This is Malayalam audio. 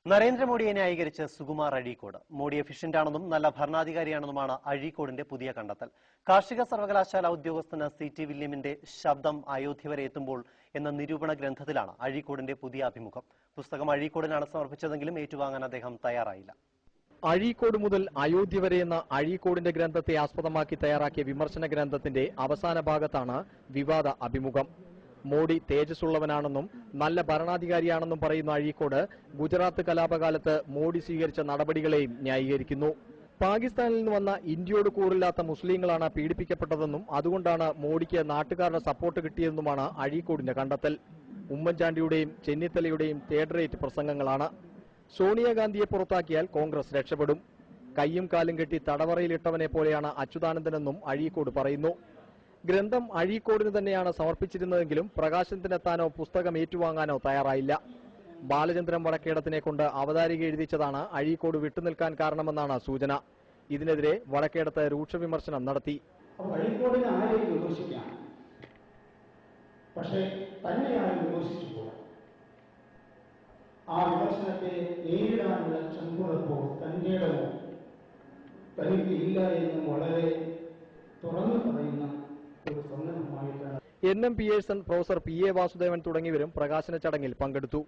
നരേന്ദ്രമോദിയെ ന്യായീകരിച്ച് സുകുമാർ അഴീക്കോട്. മോഡി എഫിഷ്യന്റ് ആണെന്നും നല്ല ഭരണാധികാരിയാണെന്നുമാണ് അഴീക്കോടിന്റെ പുതിയ കണ്ടെത്തൽ. കാർഷിക സർവകലാശാല ഉദ്യോഗസ്ഥന് CT വില്യമിന്റെ ശബ്ദം അയോധ്യ വരെ എത്തുമ്പോൾ എന്ന നിരൂപണ ഗ്രന്ഥത്തിലാണ് അഴീക്കോടിന്റെ പുതിയ അഭിമുഖം. പുസ്തകം അഴീക്കോടിനാണ് സമർപ്പിച്ചതെങ്കിലും ഏറ്റുവാങ്ങാൻ അദ്ദേഹം തയ്യാറായില്ല. അഴീക്കോട് മുതൽ അയോധ്യ വരെ എന്ന അഴീക്കോടിന്റെ ഗ്രന്ഥത്തെ ആസ്പദമാക്കി തയ്യാറാക്കിയ വിമർശന ഗ്രന്ഥത്തിന്റെ അവസാന ഭാഗത്താണ് വിവാദ അഭിമുഖം. മോഡി തേജസ്സുള്ളവനാണെന്നും നല്ല ഭരണാധികാരിയാണെന്നും പറയുന്ന അഴീക്കോട് ഗുജറാത്ത് കലാപകാലത്ത് മോഡി സ്വീകരിച്ച നടപടികളെയും ന്യായീകരിക്കുന്നു. പാകിസ്ഥാനിൽ നിന്ന് വന്ന ഇന്ത്യയോട് കൂറില്ലാത്ത മുസ്ലിങ്ങളാണ് പീഡിപ്പിക്കപ്പെട്ടതെന്നും അതുകൊണ്ടാണ് മോഡിക്ക് നാട്ടുകാരുടെ സപ്പോർട്ട് കിട്ടിയതെന്നുമാണ് അഴീക്കോടിന്റെ കണ്ടെത്തൽ. ഉമ്മൻചാണ്ടിയുടെയും ചെന്നിത്തലയുടെയും തേർഡ് റേറ്റ് പ്രസംഗങ്ങളാണ്. സോണിയാഗാന്ധിയെ പുറത്താക്കിയാൽ കോൺഗ്രസ് രക്ഷപ്പെടും. കയ്യും കാലും കെട്ടി തടവറയിലിട്ടവനെ പോലെയാണ് അച്യുതാനന്ദനെന്നും അഴീക്കോട് പറയുന്നു. ഗ്രന്ഥം അഴീക്കോടിന് തന്നെയാണ് സമർപ്പിച്ചിരുന്നതെങ്കിലും പ്രകാശനത്തിനെത്താനോ പുസ്തകം ഏറ്റുവാങ്ങാനോ തയ്യാറായില്ല. ബാലചന്ദ്രൻ വടക്കേടത്തിനെ കൊണ്ട് അവതാരിക എഴുതിച്ചതാണ് അഴീക്കോട് വിട്ടുനിൽക്കാൻ കാരണമെന്നാണ് സൂചന. ഇതിനെതിരെ വടക്കേടത്ത് രൂക്ഷ വിമർശനം നടത്തി. അഴീക്കോടിനെ ആരെയും വിമർശിക്കാം, പക്ഷേ തന്നെയാണ് വിമർശിച്ചപ്പോൾ ആ വിമർശനത്തെ നേരിടാനുള്ള ചങ്കുറപ്പോ തന്റേടമോ തനിക്ക് ഇല്ല എന്നും വളരെ തുറന്നു പറയുന്ന ഒരു സന്ദർഭമായിട്ടാണ്. NM Pearson, professor PA Vasudevan തുടങ്ങിയവരും പ്രകാശന ചടങ്ങിൽ പങ്കെടുത്തു.